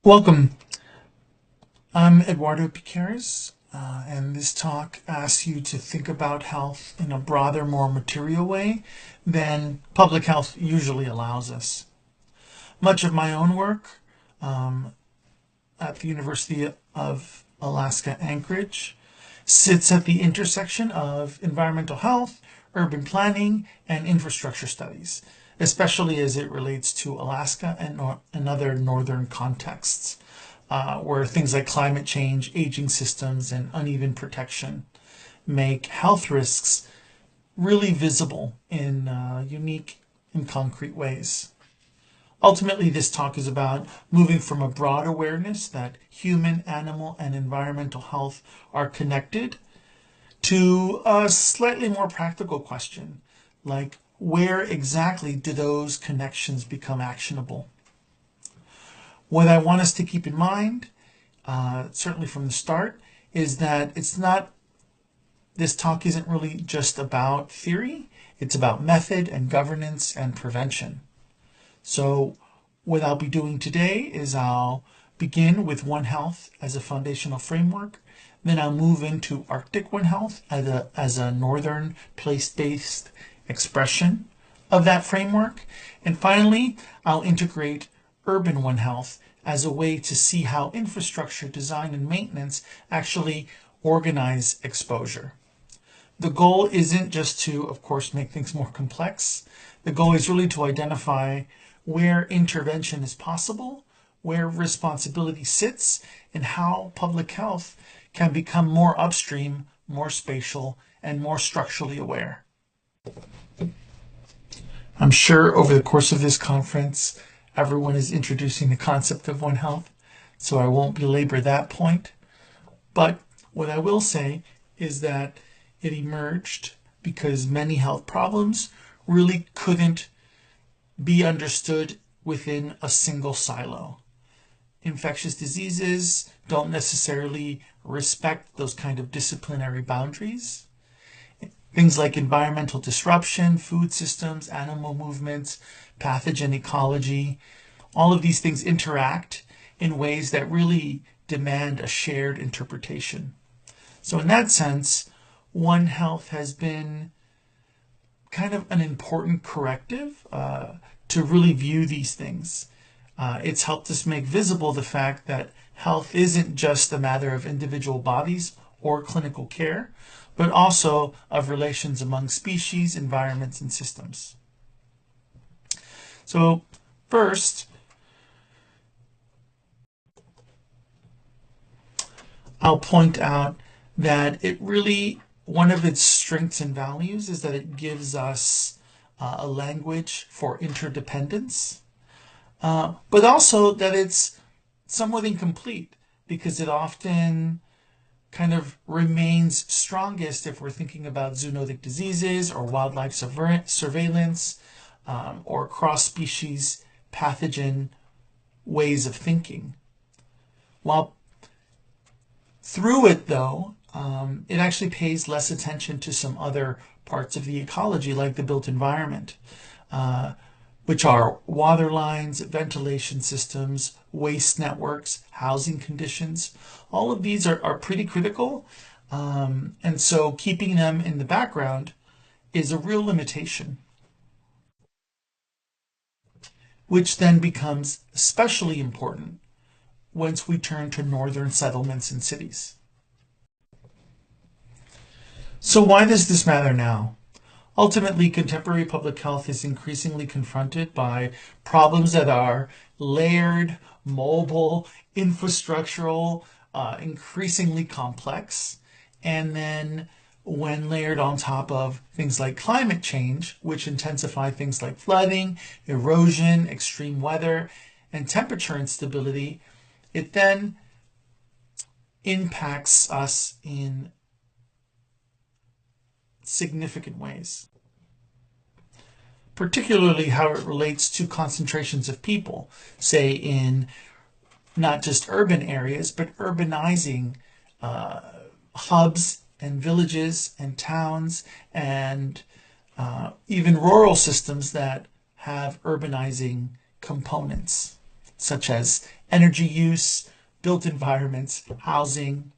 Welcome. I'm Eduardo Piqueras, and this talk asks you to think about health in a broader, more material way than public health usually allows us. Much of my own work at the University of Alaska Anchorage sits at the intersection of environmental health, urban planning, and infrastructure studies, especially as it relates to Alaska and other northern contexts, where things like climate change, aging systems, and uneven protection make health risks really visible in unique and concrete ways. Ultimately, this talk is about moving from a broad awareness that human, animal, and environmental health are connected to a slightly more practical question, like where exactly do those connections become actionable? What I want us to keep in mind, certainly from the start, is that this talk isn't really just about theory, it's about method and governance and prevention. So what I'll be doing today is I'll begin with One Health as a foundational framework. Then I'll move into Arctic One Health as a northern place-based expression of that framework. And finally, I'll integrate Urban One Health as a way to see how infrastructure design and maintenance actually organize exposure. The goal isn't just to, of course, make things more complex. The goal is really to identify where intervention is possible, where responsibility sits, and how public health can become more upstream, more spatial, and more structurally aware. I'm sure over the course of this conference, everyone is introducing the concept of One Health, so I won't belabor that point. But what I will say is that it emerged because many health problems really couldn't be understood within a single silo. Infectious diseases don't necessarily respect those kind of disciplinary boundaries. Things like environmental disruption, food systems, animal movements, pathogen ecology, all of these things interact in ways that really demand a shared interpretation. So in that sense, One Health has been kind of an important corrective to really view these things. It's helped us make visible the fact that health isn't just a matter of individual bodies or clinical care, but also of relations among species, environments, and systems. So first, I'll point out that one of its strengths and values is that it gives us a language for interdependence, but also that it's somewhat incomplete because it often kind of remains strongest if we're thinking about zoonotic diseases or wildlife surveillance or cross-species pathogen ways of thinking. While through it, though, it actually pays less attention to some other parts of the ecology, like the built environment, which are water lines, ventilation systems, waste networks, housing conditions. All of these are pretty critical, and so keeping them in the background is a real limitation, which then becomes especially important once we turn to northern settlements and cities. So why does this matter now? Ultimately, contemporary public health is increasingly confronted by problems that are layered, mobile, infrastructural, increasingly complex, and then when layered on top of things like climate change, which intensify things like flooding, erosion, extreme weather, and temperature instability, it then impacts us in significant ways, particularly how it relates to concentrations of people, say in not just urban areas, but urbanizing hubs and villages and towns and even rural systems that have urbanizing components. such as energy use, built environments, housing.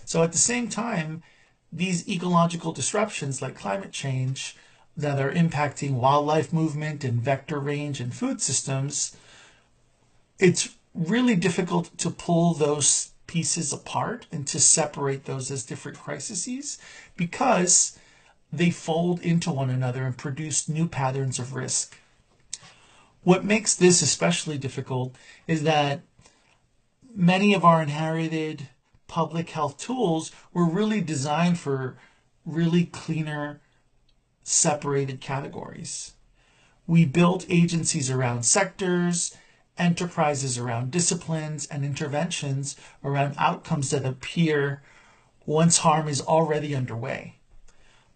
So at the same time, these ecological disruptions like climate change that are impacting wildlife movement and vector range and food systems, it's really difficult to pull those pieces apart and to separate those as different crises because they fold into one another and produce new patterns of risk. What makes this especially difficult is that many of our inherited public health tools were really designed for really cleaner, separated categories. We built agencies around sectors, enterprises around disciplines, and interventions around outcomes that appear once harm is already underway.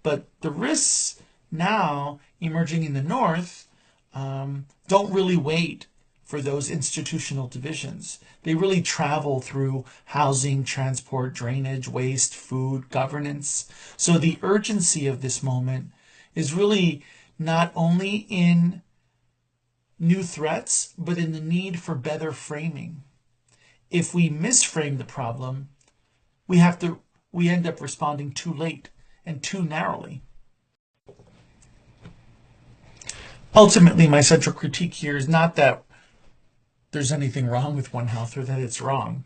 But the risks now emerging in the North don't really wait for those institutional divisions. They really travel through housing, transport, drainage, waste, food, governance. So the urgency of this moment is really not only in new threats, but in the need for better framing. If we misframe the problem, we end up responding too late and too narrowly. Ultimately, my central critique here is not that there's anything wrong with One Health or that it's wrong.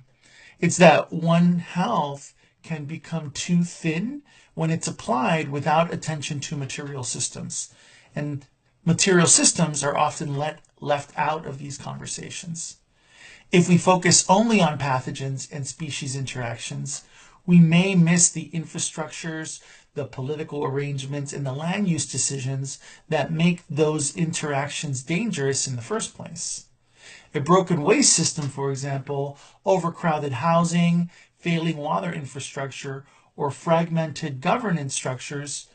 It's that One Health can become too thin when it's applied without attention to material systems. And material systems are often left out of these conversations. If we focus only on pathogens and species interactions, we may miss the infrastructures, the political arrangements, and the land use decisions that make those interactions dangerous in the first place. A broken waste system, for example, overcrowded housing, failing water infrastructure, or fragmented governance structures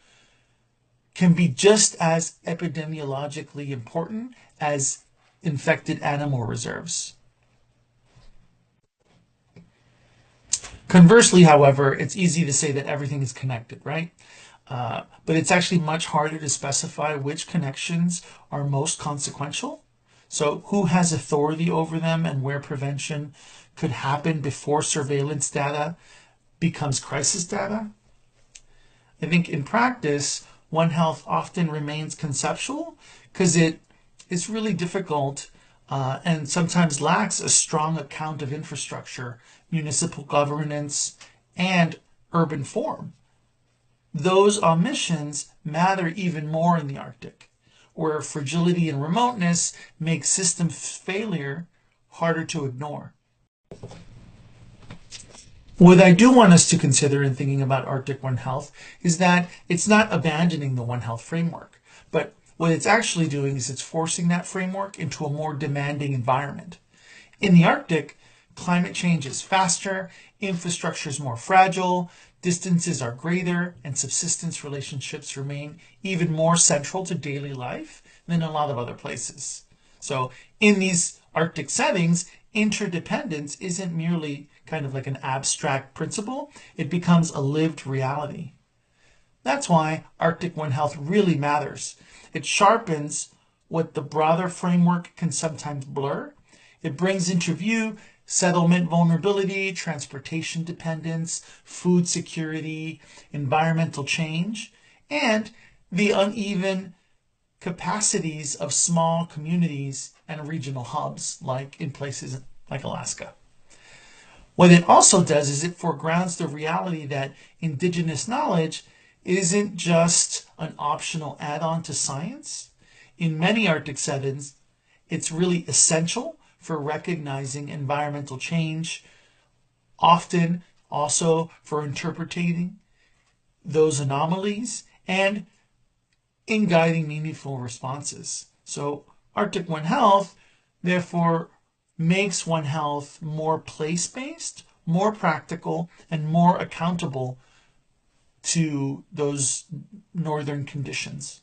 can be just as epidemiologically important as infected animal reserves. Conversely, however, it's easy to say that everything is connected, right? But it's actually much harder to specify which connections are most consequential. So who has authority over them and where prevention could happen before surveillance data becomes crisis data? I think in practice, One Health often remains conceptual because it is really difficult and sometimes lacks a strong account of infrastructure, municipal governance, and urban form. Those omissions matter even more in the Arctic, where fragility and remoteness make system failure harder to ignore. What I do want us to consider in thinking about Arctic One Health is that it's not abandoning the One Health framework, but what it's actually doing is it's forcing that framework into a more demanding environment. In the Arctic, climate change is faster, infrastructure is more fragile, distances are greater, and subsistence relationships remain even more central to daily life than a lot of other places. So in these Arctic settings, interdependence isn't merely kind of like an abstract principle, it becomes a lived reality. That's why Arctic One Health really matters. It sharpens what the broader framework can sometimes blur. It brings into view settlement vulnerability, transportation dependence, food security, environmental change, and the uneven capacities of small communities and regional hubs like in places like Alaska. What it also does is it foregrounds the reality that indigenous knowledge isn't just an optional add-on to science. In many Arctic settings, it's really essential for recognizing environmental change, often also for interpreting those anomalies and in guiding meaningful responses. So Arctic One Health, therefore, makes One Health more place-based, more practical, and more accountable to those northern conditions.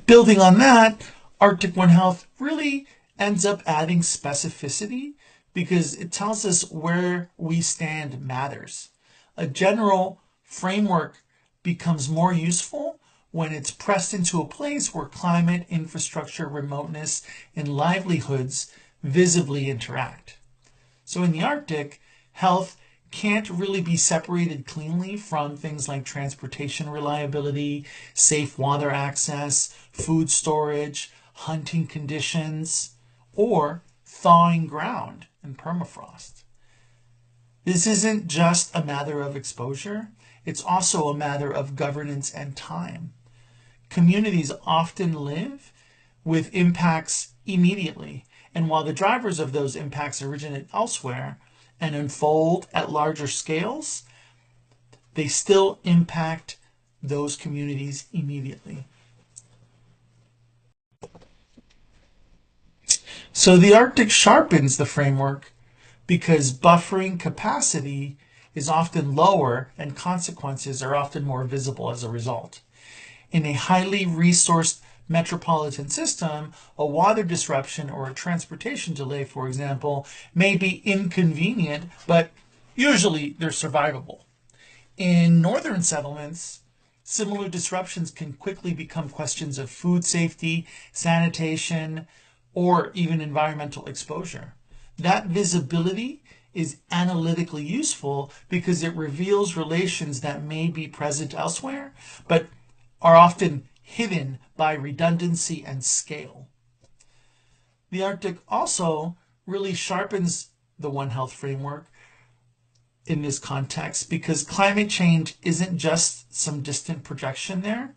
Building on that, Arctic One Health really ends up adding specificity because it tells us where we stand matters. A general framework becomes more useful when it's pressed into a place where climate, infrastructure, remoteness, and livelihoods visibly interact. So in the Arctic, health can't really be separated cleanly from things like transportation reliability, safe water access, food storage, hunting conditions, or thawing ground and permafrost. This isn't just a matter of exposure, it's also a matter of governance and time. Communities often live with impacts immediately, and while the drivers of those impacts originate elsewhere and unfold at larger scales, they still impact those communities immediately. So the Arctic sharpens the framework because buffering capacity is often lower and consequences are often more visible as a result. In a highly resourced metropolitan system, a water disruption or a transportation delay, for example, may be inconvenient, but usually they're survivable. In northern settlements, similar disruptions can quickly become questions of food safety, sanitation, or even environmental exposure. That visibility is analytically useful because it reveals relations that may be present elsewhere, but are often hidden by redundancy and scale. The Arctic also really sharpens the One Health framework in this context because climate change isn't just some distant projection there.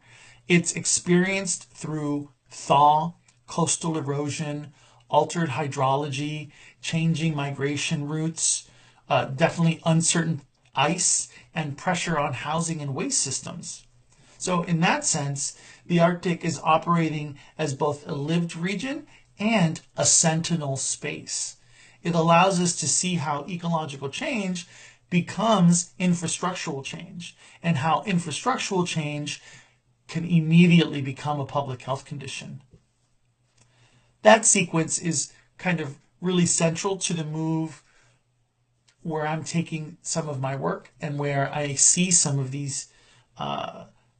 It's experienced through thaw, coastal erosion, altered hydrology, changing migration routes, definitely uncertain ice, and pressure on housing and waste systems. So in that sense, the Arctic is operating as both a lived region and a sentinel space. It allows us to see how ecological change becomes infrastructural change and how infrastructural change can immediately become a public health condition. That sequence is kind of really central to the move where I'm taking some of my work and where I see some of these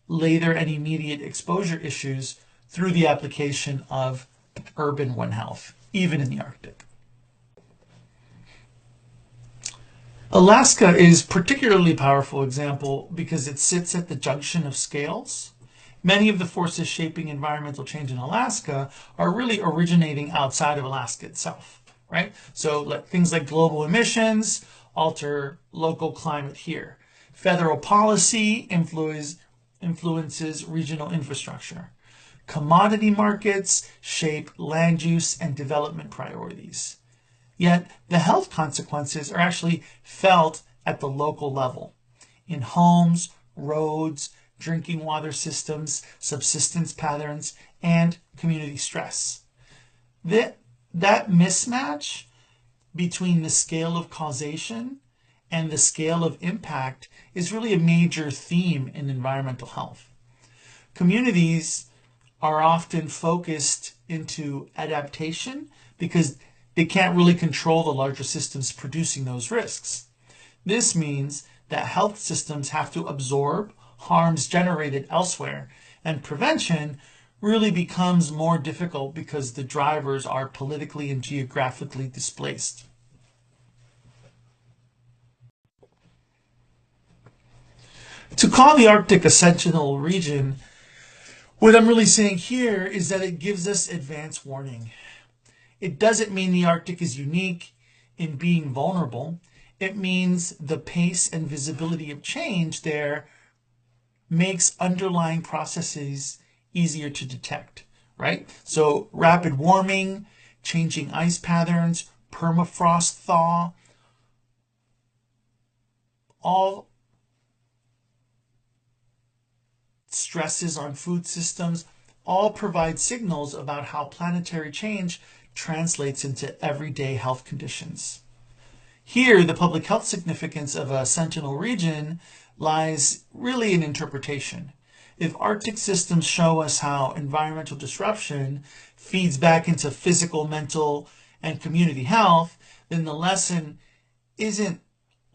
later and immediate exposure issues through the application of urban One Health, even in the Arctic. Alaska is a particularly powerful example because it sits at the junction of scales. Many of the forces shaping environmental change in Alaska are really originating outside of Alaska itself, right? So things like global emissions alter local climate here. Federal policy influences regional infrastructure. Commodity markets shape land use and development priorities. Yet the health consequences are actually felt at the local level in homes, roads, drinking water systems, subsistence patterns, and community stress. That mismatch between the scale of causation and the scale of impact is really a major theme in environmental health. Communities are often focused into adaptation because they can't really control the larger systems producing those risks. This means that health systems have to absorb harms generated elsewhere, and prevention really becomes more difficult because the drivers are politically and geographically displaced. To call the Arctic a sentinel region, what I'm really saying here is that it gives us advance warning. It doesn't mean the Arctic is unique in being vulnerable. It means the pace and visibility of change there makes underlying processes easier to detect, right? So rapid warming, changing ice patterns, permafrost thaw, all stresses on food systems, all provide signals about how planetary change translates into everyday health conditions. Here, the public health significance of a sentinel region lies really in interpretation. If Arctic systems show us how environmental disruption feeds back into physical, mental, and community health, then the lesson isn't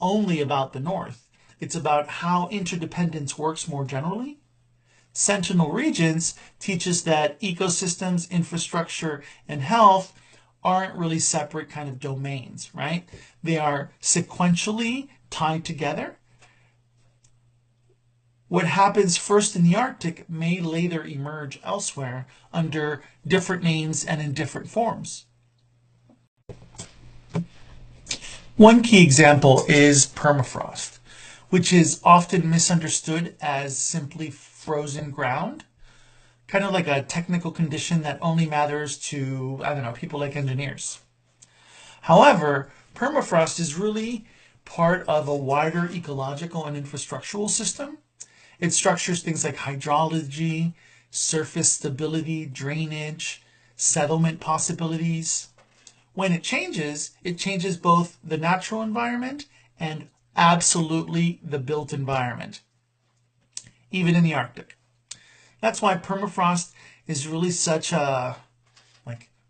only about the North. It's about how interdependence works more generally. sentinel regions teach us that ecosystems, infrastructure, and health aren't really separate kind of domains, right? They are sequentially tied together. What happens first in the Arctic may later emerge elsewhere under different names and in different forms. One key example is permafrost, which is often misunderstood as simply frozen ground, kind of like a technical condition that only matters to, I don't know, people like engineers. However, permafrost is really part of a wider ecological and infrastructural system. It structures things like hydrology, surface stability, drainage, settlement possibilities. When it changes both the natural environment and absolutely the built environment, even in the Arctic. That's why permafrost is really such a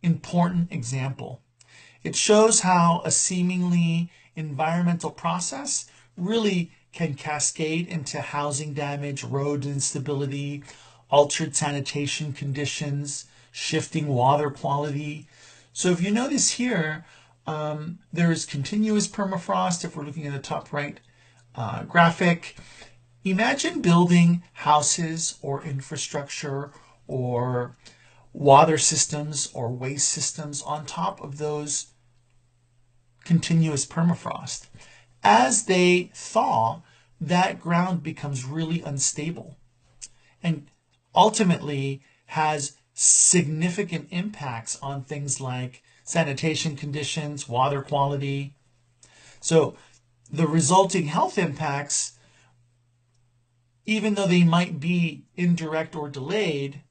important example. It shows how a seemingly environmental process really can cascade into housing damage, road instability, altered sanitation conditions, shifting water quality. So if you notice here, there is continuous permafrost. If we're looking at the top right graphic, imagine building houses or infrastructure or water systems or waste systems on top of those continuous permafrost. As they thaw, that ground becomes really unstable and ultimately has significant impacts on things like sanitation conditions, water quality. So the resulting health impacts, even though they might be indirect or delayed,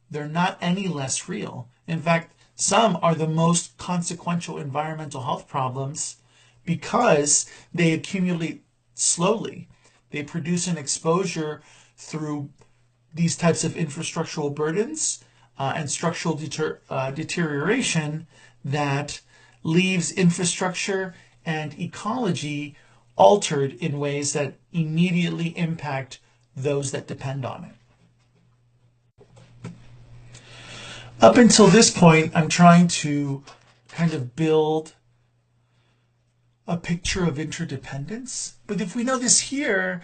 they're not any less real. In fact, some are the most consequential environmental health problems because they accumulate slowly. They produce an exposure through these types of infrastructural burdens and structural deterioration that leaves infrastructure and ecology altered in ways that immediately impact those that depend on it. Up until this point, I'm trying to kind of build a picture of interdependence. But if we notice here,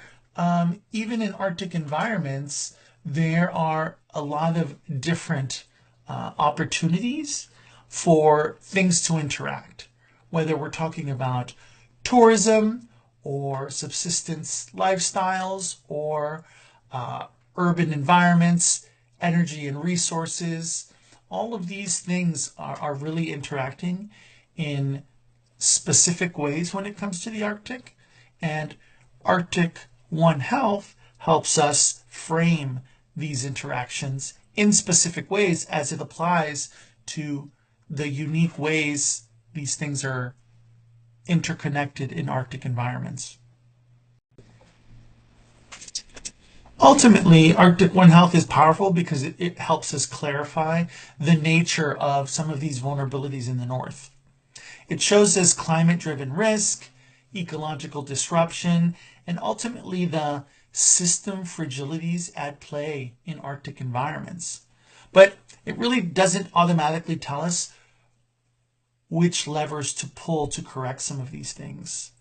even in Arctic environments, there are a lot of different opportunities for things to interact, whether we're talking about tourism or subsistence lifestyles or urban environments, energy and resources. All of these things are really interacting in specific ways when it comes to the Arctic, and Arctic One Health helps us frame these interactions in specific ways as it applies to the unique ways these things are interconnected in Arctic environments. Ultimately, Arctic One Health is powerful because it helps us clarify the nature of some of these vulnerabilities in the North. It shows us climate-driven risk, ecological disruption, and ultimately the system fragilities at play in Arctic environments. But it really doesn't automatically tell us which levers to pull to correct some of these things.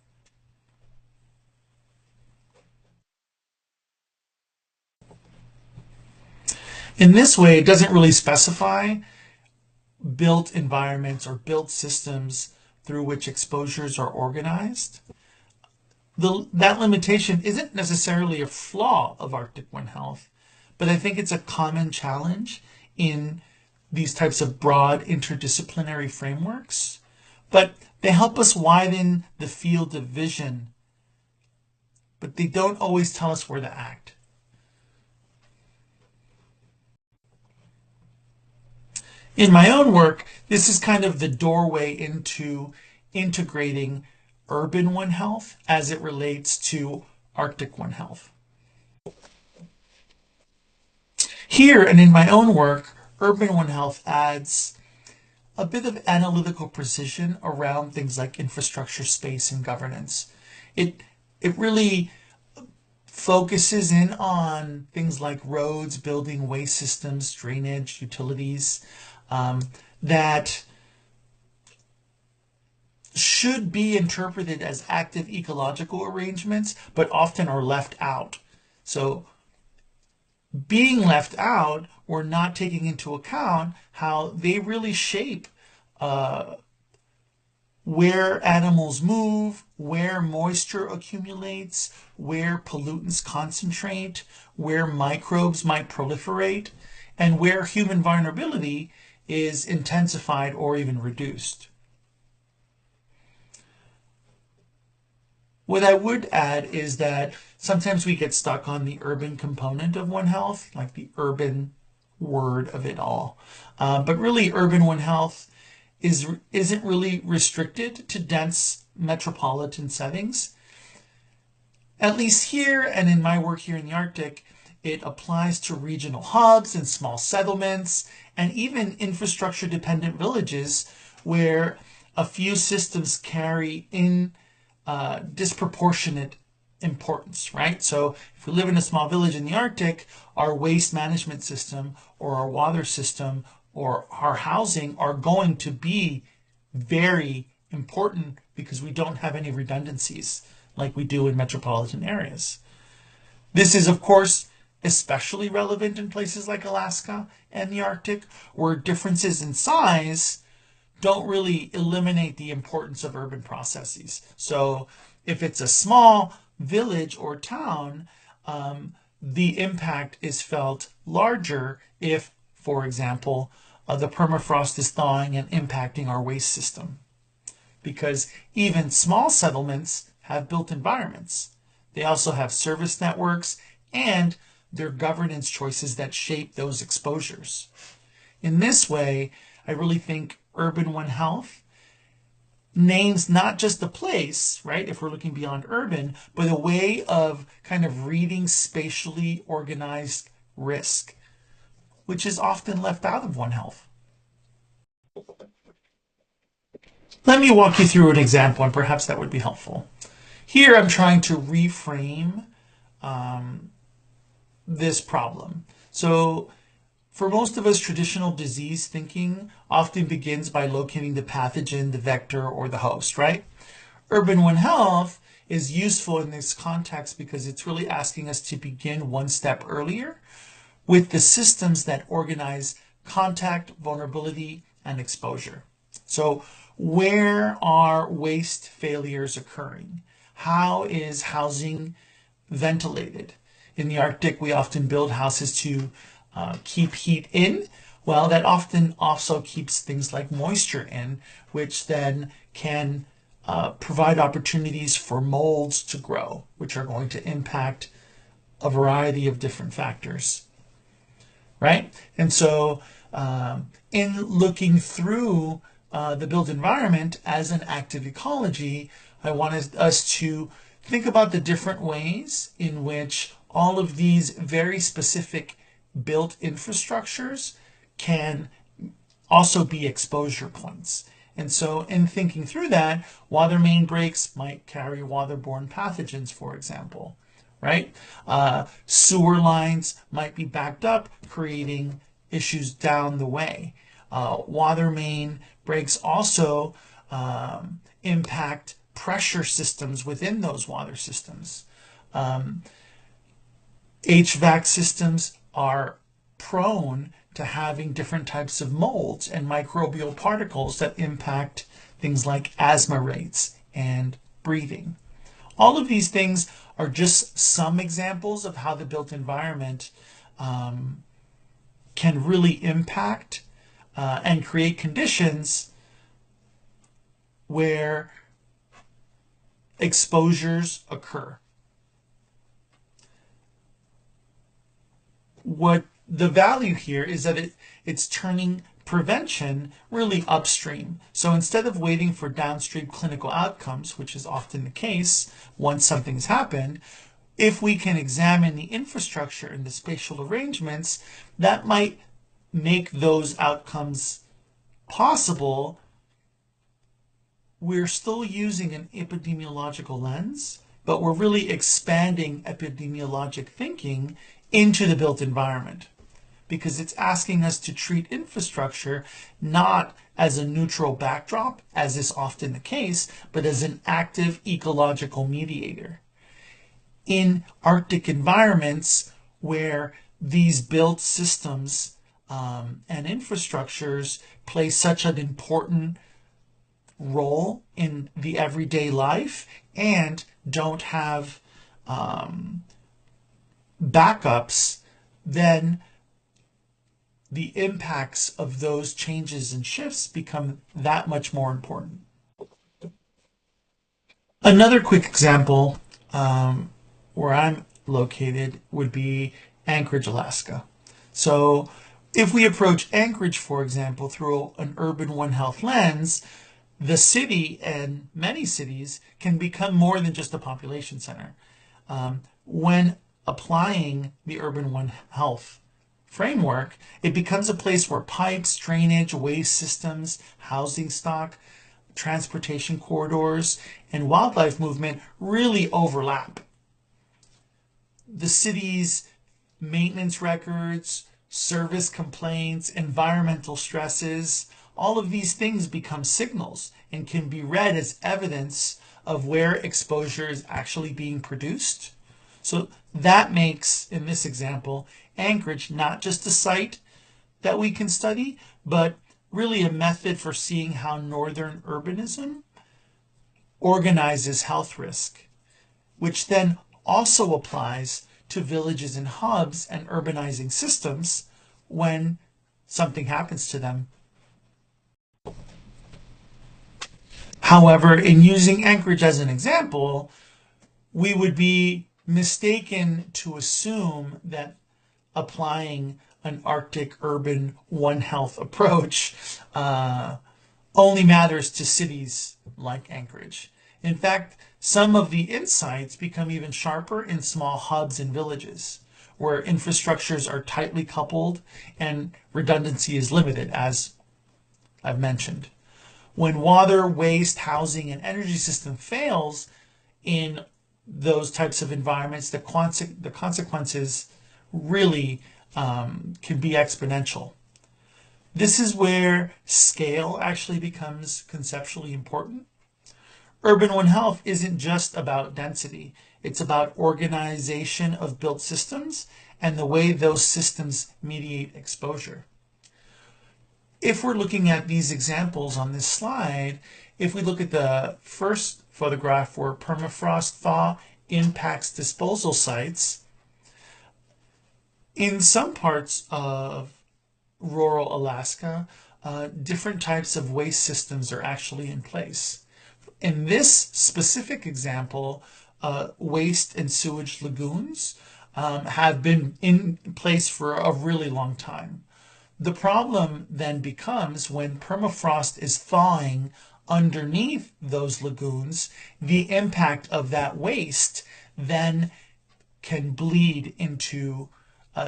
In this way, it doesn't really specify built environments or built systems through which exposures are organized. That limitation isn't necessarily a flaw of Arctic One Health, but I think it's a common challenge in these types of broad interdisciplinary frameworks. But they help us widen the field of vision, but they don't always tell us where to act. In my own work, this is kind of the doorway into integrating urban One Health as it relates to Arctic One Health. Here and in my own work, urban One Health adds a bit of analytical precision around things like infrastructure, space, and governance. It really focuses in on things like roads, building, waste systems, drainage, utilities, that should be interpreted as active ecological arrangements, but often are left out. So being left out, we're not taking into account how they really shape where animals move, where moisture accumulates, where pollutants concentrate, where microbes might proliferate, and where human vulnerability is intensified or even reduced. What I would add is that sometimes we get stuck on the urban component of One Health, like the urban word of it all. But really, urban One Health isn't really restricted to dense metropolitan settings. At least here and in my work here in the Arctic, it applies to regional hubs and small settlements and even infrastructure dependent villages where a few systems carry in disproportionate importance, right? So if we live in a small village in the Arctic, our waste management system or our water system or our housing are going to be very important because we don't have any redundancies like we do in metropolitan areas. This is, of course, especially relevant in places like Alaska and the Arctic, where differences in size don't really eliminate the importance of urban processes. So if it's a small village or town, the impact is felt larger if, for example, the permafrost is thawing and impacting our waste system. Because even small settlements have built environments. They also have service networks and their governance choices that shape those exposures. In this way, I really think Urban One Health names not just the place, right, if we're looking beyond urban, but a way of kind of reading spatially organized risk, which is often left out of One Health. Let me walk you through an example, and perhaps that would be helpful. Here I'm trying to reframe this problem. So for most of us, traditional disease thinking often begins by locating the pathogen, the vector, or the host, right? Urban One Health is useful in this context because it's really asking us to begin one step earlier with the systems that organize contact, vulnerability, and exposure. So where are waste failures occurring? How is housing ventilated? In the Arctic, we often build houses to keep heat in. Well, that often also keeps things like moisture in, which then can provide opportunities for molds to grow, which are going to impact a variety of different factors, right? And so in looking through the built environment as an active ecology, I wanted us to think about the different ways in which all of these very specific built infrastructures can also be exposure points. And so in thinking through that, water main breaks might carry waterborne pathogens, for example, right? Sewer lines might be backed up, creating issues down the way. Water main breaks also impact pressure systems within those water systems. HVAC systems are prone to having different types of molds and microbial particles that impact things like asthma rates and breathing. All of these things are just some examples of how the built environment can really impact and create conditions where exposures occur. What the value here is that it's turning prevention really upstream. So instead of waiting for downstream clinical outcomes, which is often the case once something's happened, if we can examine the infrastructure and the spatial arrangements, that might make those outcomes possible. We're still using an epidemiological lens, but we're really expanding epidemiologic thinking into the built environment, because it's asking us to treat infrastructure not as a neutral backdrop, as is often the case, but as an active ecological mediator. In Arctic environments where these built systems and infrastructures play such an important role in the everyday life and don't have backups, then the impacts of those changes and shifts become that much more important. Another quick example where I'm located would be Anchorage, Alaska. So if we approach Anchorage, for example, through an urban One Health lens, the city and many cities can become more than just a population center. When applying the urban One Health framework, it becomes a place where pipes, drainage, waste systems, housing stock, transportation corridors, and wildlife movement really overlap. The city's maintenance records, service complaints, environmental stresses, all of these things become signals and can be read as evidence of where exposure is actually being produced. So that makes, in this example, Anchorage not just a site that we can study, but really a method for seeing how northern urbanism organizes health risk, which then also applies to villages and hubs and urbanizing systems when something happens to them. However, in using Anchorage as an example, we would be mistaken to assume that applying an Arctic urban One Health approach only matters to cities like Anchorage. In fact, some of the insights become even sharper in small hubs and villages, where infrastructures are tightly coupled and redundancy is limited, as I've mentioned. When water, waste, housing, and energy system fails in those types of environments, the consequences really can be exponential. This is where scale actually becomes conceptually important. Urban One Health isn't just about density. It's about organization of built systems and the way those systems mediate exposure. If we're looking at these examples on this slide, if we look at the first photograph where permafrost thaw impacts disposal sites, in some parts of rural Alaska, different types of waste systems are actually in place. In this specific example, waste and sewage lagoons have been in place for a really long time. The problem then becomes when permafrost is thawing underneath those lagoons, the impact of that waste then can bleed into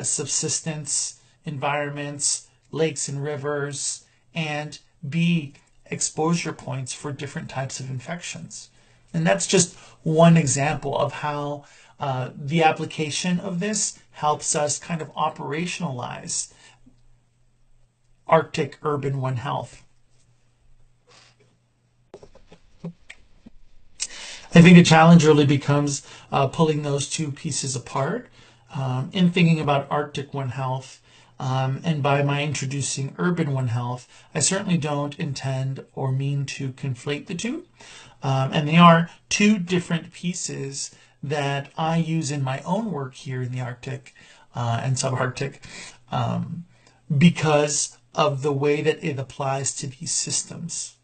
subsistence environments, lakes and rivers, and be exposure points for different types of infections. And that's just one example of how the application of this helps us kind of operationalize Arctic urban One Health. I think the challenge really becomes pulling those two pieces apart in thinking about Arctic One Health. And by my introducing urban One Health, I certainly don't intend or mean to conflate the two. And they are two different pieces that I use in my own work here in the Arctic and subarctic because of the way that it applies to these systems.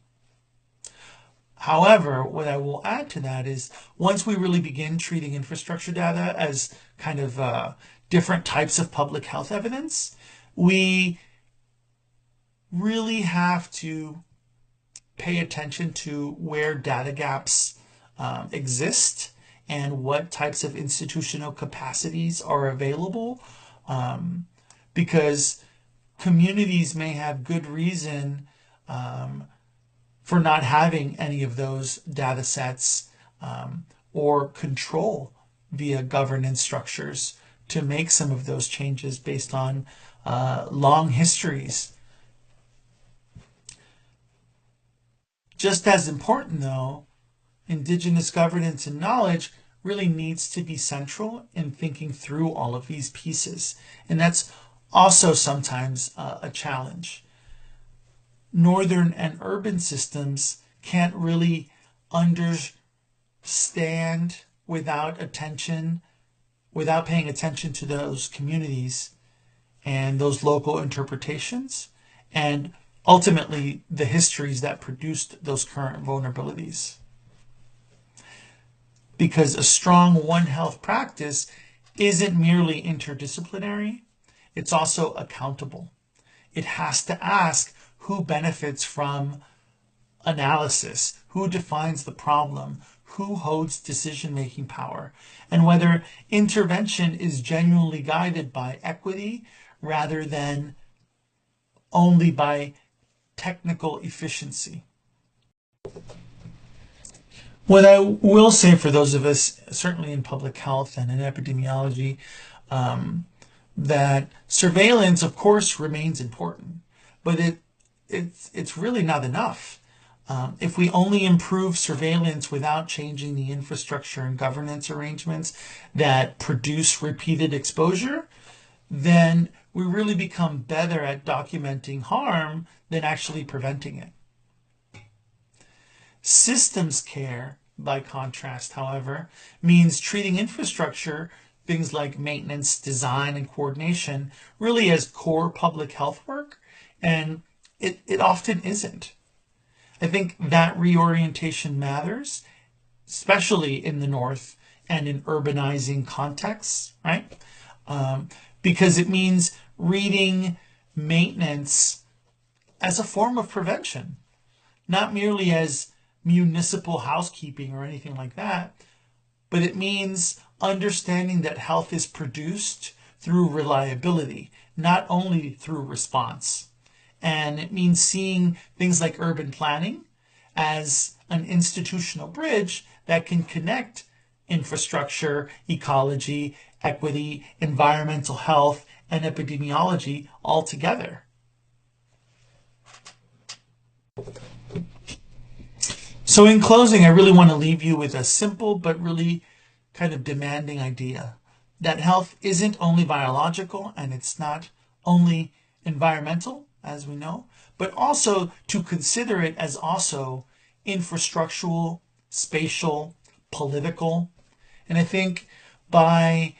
However, what I will add to that is once we really begin treating infrastructure data as kind of different types of public health evidence, we really have to pay attention to where data gaps exist and what types of institutional capacities are available, because communities may have good reason for not having any of those data sets or control via governance structures to make some of those changes based on long histories. Just as important, though, Indigenous governance and knowledge really needs to be central in thinking through all of these pieces. And that's also sometimes a challenge. Northern and urban systems can't really understand without paying attention to those communities and those local interpretations, and ultimately the histories that produced those current vulnerabilities. Because a strong One Health practice isn't merely interdisciplinary, it's also accountable. It has to ask who benefits from analysis, who defines the problem, who holds decision-making power, and whether intervention is genuinely guided by equity rather than only by technical efficiency. What I will say for those of us, certainly in public health and in epidemiology, that surveillance, of course, remains important, but it's really not enough. If we only improve surveillance without changing the infrastructure and governance arrangements that produce repeated exposure, then we really become better at documenting harm than actually preventing it. Systems care, by contrast, however, means treating infrastructure, things like maintenance, design, and coordination, really as core public health work, and it often isn't. I think that reorientation matters, especially in the North and in urbanizing contexts, right? Because it means reading maintenance as a form of prevention, not merely as municipal housekeeping or anything like that, but it means understanding that health is produced through reliability, not only through response. And it means seeing things like urban planning as an institutional bridge that can connect infrastructure, ecology, equity, environmental health, and epidemiology all together. So in closing, I really want to leave you with a simple but really kind of demanding idea that health isn't only biological and it's not only environmental, as we know, but also to consider it as also infrastructural, spatial, political. And I think by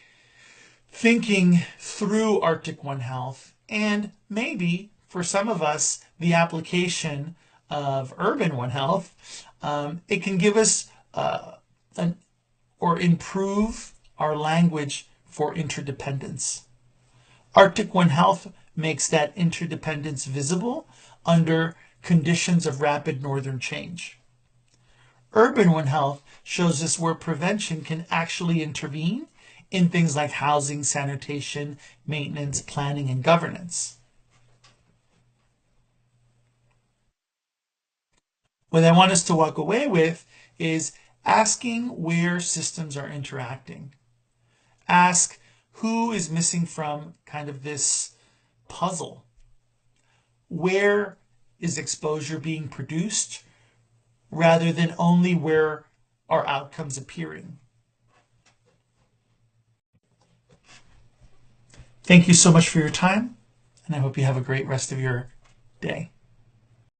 thinking through Arctic One Health and maybe for some of us the application of Urban One Health, it can give us or improve our language for interdependence. Arctic One Health makes that interdependence visible under conditions of rapid northern change. Urban One Health shows us where prevention can actually intervene in things like housing, sanitation, maintenance, planning, and governance. What I want us to walk away with is asking where systems are interacting. Ask who is missing from kind of this puzzle. Where is exposure being produced rather than only where are outcomes appearing? Thank you so much for your time, and I hope you have a great rest of your day.